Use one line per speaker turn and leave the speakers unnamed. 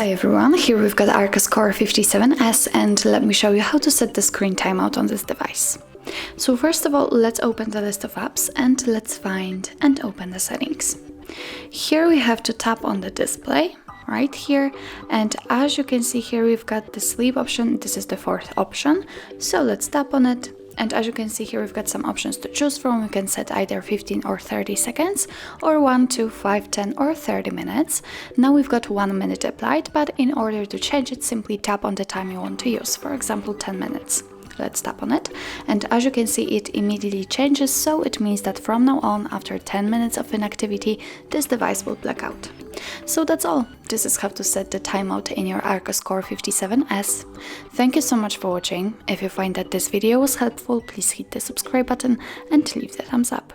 Hi everyone, here we've got ARCHOS Core 57S and let me show you how to set the screen timeout on this device. So first of all, let's open the list of apps and let's find and open the settings. Here we have to tap on the display right here, and as you can see here we've got the sleep option. This is the fourth option, so let's tap on it. And as you can see here, we've got some options to choose from. We can set either 15 or 30 seconds, or 1, 2, 5, 10 or 30 minutes. Now we've got 1 minute applied, but in order to change it, simply tap on the time you want to use. For example, 10 minutes. Let's tap on it, and as you can see, it immediately changes, so it means that from now on, after 10 minutes of inactivity, this device will black out. So that's all. This is how to set the timeout in your ARCHOS Core 57S. Thank you so much for watching. If you find that this video was helpful, please hit the subscribe button and leave the thumbs up.